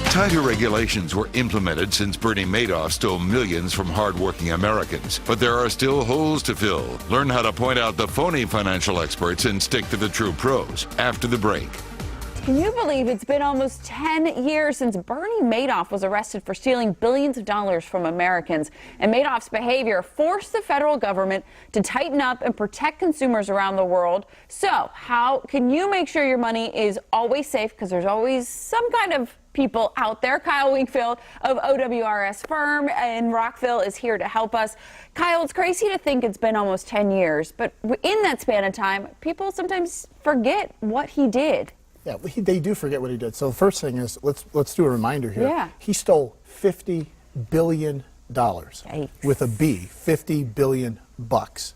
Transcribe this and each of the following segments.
Tighter regulations were implemented since Bernie Madoff stole millions from hardworking Americans. But there are still holes to fill. Learn how to point out the phony financial experts and stick to the true pros after the break. Can you believe it's been almost 10 years since Bernie Madoff was arrested for stealing billions of dollars from Americans? And Madoff's behavior forced the federal government to tighten up and protect consumers around the world. So how can you make sure your money is always safe? Because there's always some kind of people out there. Kyle Winkfield of OWRS firm in Rockville is here to help us. Kyle, it's crazy to think it's been almost 10 years, but in that span of time, people sometimes forget what he did. Yeah, they do forget what he did. So the first thing is, let's do a reminder here. Yeah. He stole $50 billion. Yikes. With a B, 50 billion bucks.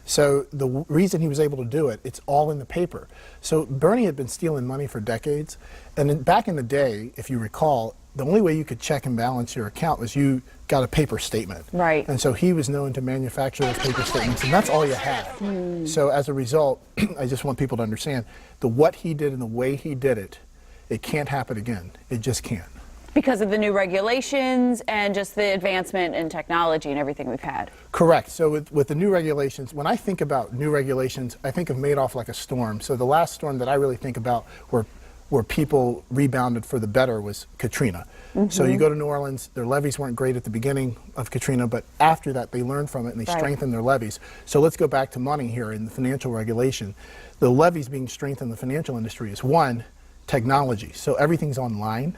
So the reason he was able to do it, it's all in the paper. So Bernie had been stealing money for decades, and back in the day, if you recall, the only way you could check and balance your account was you got a paper statement. Right. And so he was known to manufacture those paper statements, and that's all you had. So as a result, I just want people to understand what he did and the way he did it, it can't happen again. It just can't. Because of the new regulations and just the advancement in technology and everything we've had. Correct. So with the new regulations, when I think about new regulations, I think of Madoff like a storm. So the last storm that I really think about where people rebounded for the better was Katrina. So you go to New Orleans, their levees weren't great at the beginning of Katrina, but after that they learned from it and they strengthened their levees. So let's go back to money here in the financial regulation. The levees being strengthened in the financial industry is one, technology. So everything's online.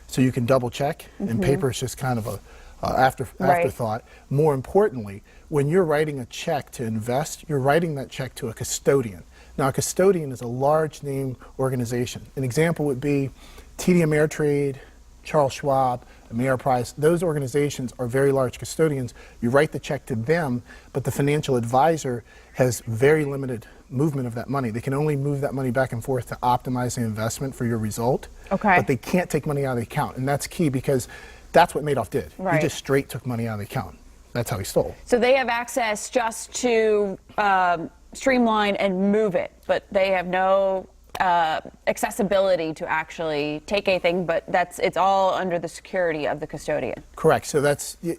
So you can double check, and paper is just kind of a afterthought. More importantly, when you're writing a check to invest, you're writing that check to a custodian. Now, a custodian is a large name organization. An example would be TD Ameritrade, Charles Schwab, Ameriprise. Those organizations are very large custodians. You write the check to them, but the financial advisor has very limited movement of that money. They can only move that money back and forth to optimize the investment for your result. Okay. But they can't take money out of the account, and that's key because that's what Madoff did. Right. He just straight took money out of the account. That's how he stole. So they have access just to streamline and move it, but they have no accessibility to actually take anything, but it's all under the security of the custodian. Correct. So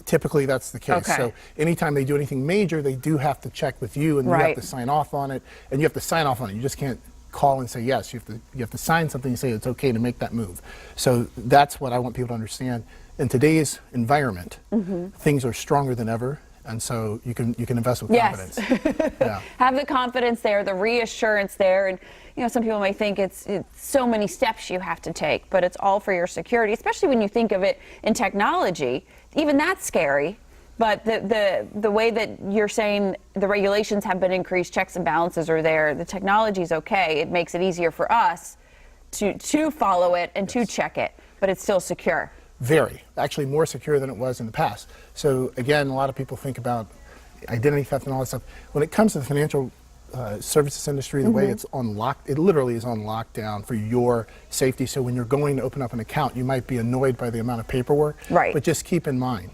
typically that's the case. Okay. So anytime they do anything major, they do have to check with you, and you have to sign off on it, and you have to sign off on it. You just can't call and say yes. You have to sign something and say it's okay to make that move. So that's what I want people to understand. In today's environment, things are stronger than ever. And so you can invest with confidence. Yeah. Have the confidence there, the reassurance there, and some people may think it's so many steps you have to take, but it's all for your security, especially when you think of it in technology. Even that's scary. But the way that you're saying the regulations have been increased, checks and balances are there, the technology's okay. It makes it easier for us to follow it and to check it, but it's still secure. Very. Actually more secure than it was in the past. So again, a lot of people think about identity theft and all that stuff. When it comes to the financial services industry, the way it's on it literally is on lockdown for your safety. So when you're going to open up an account, you might be annoyed by the amount of paperwork. Right. But just keep in mind,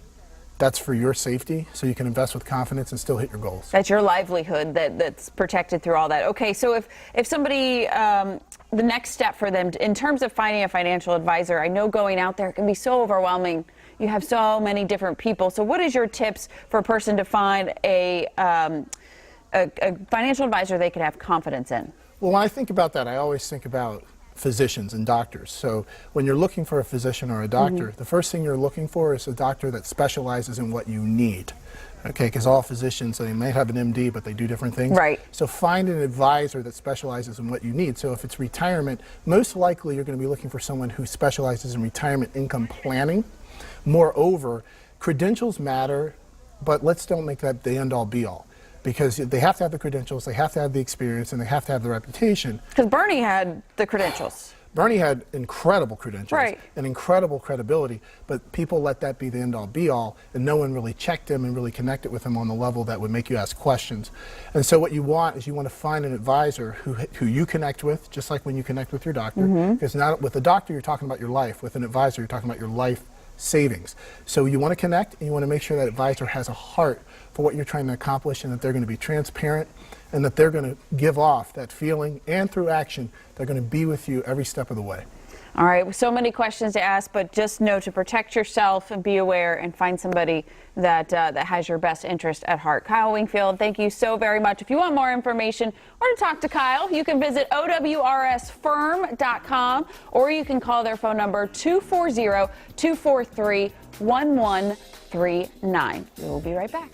that's for your safety, so you can invest with confidence and still hit your goals. That's your livelihood that's protected through all that. Okay, so if somebody, the next step for them in terms of finding a financial advisor, I know going out there can be so overwhelming. You have so many different people. So what is your tips for a person to find a financial advisor they could have confidence in? Well, when I think about that, I always think about physicians and doctors. So when you're looking for a physician or a doctor, the first thing you're looking for is a doctor that specializes in what you need. Okay, because all physicians, they may have an MD, but they do different things. Right. So find an advisor that specializes in what you need. So if it's retirement, most likely you're going to be looking for someone who specializes in retirement income planning. Moreover, credentials matter, but let's don't make that the end-all be-all. Because they have to have the credentials, they have to have the experience, and they have to have the reputation. Because Bernie had the credentials. Bernie had incredible credentials and incredible credibility, but people let that be the end-all be-all, and no one really checked him and really connected with him on the level that would make you ask questions. And so what you want is you want to find an advisor who you connect with, just like when you connect with your doctor. Because not with a doctor, you're talking about your life. With an advisor, you're talking about your life savings. So you want to connect, and you want to make sure that advisor has a heart for what you're trying to accomplish, and that they're going to be transparent, and that they're going to give off that feeling, and through action, they're going to be with you every step of the way. All right, so many questions to ask, but just know to protect yourself and be aware and find somebody that has your best interest at heart. Kyle Winkfield, thank you so very much. If you want more information or to talk to Kyle, you can visit owrsfirm.com or you can call their phone number 240-243-1139. We will be right back.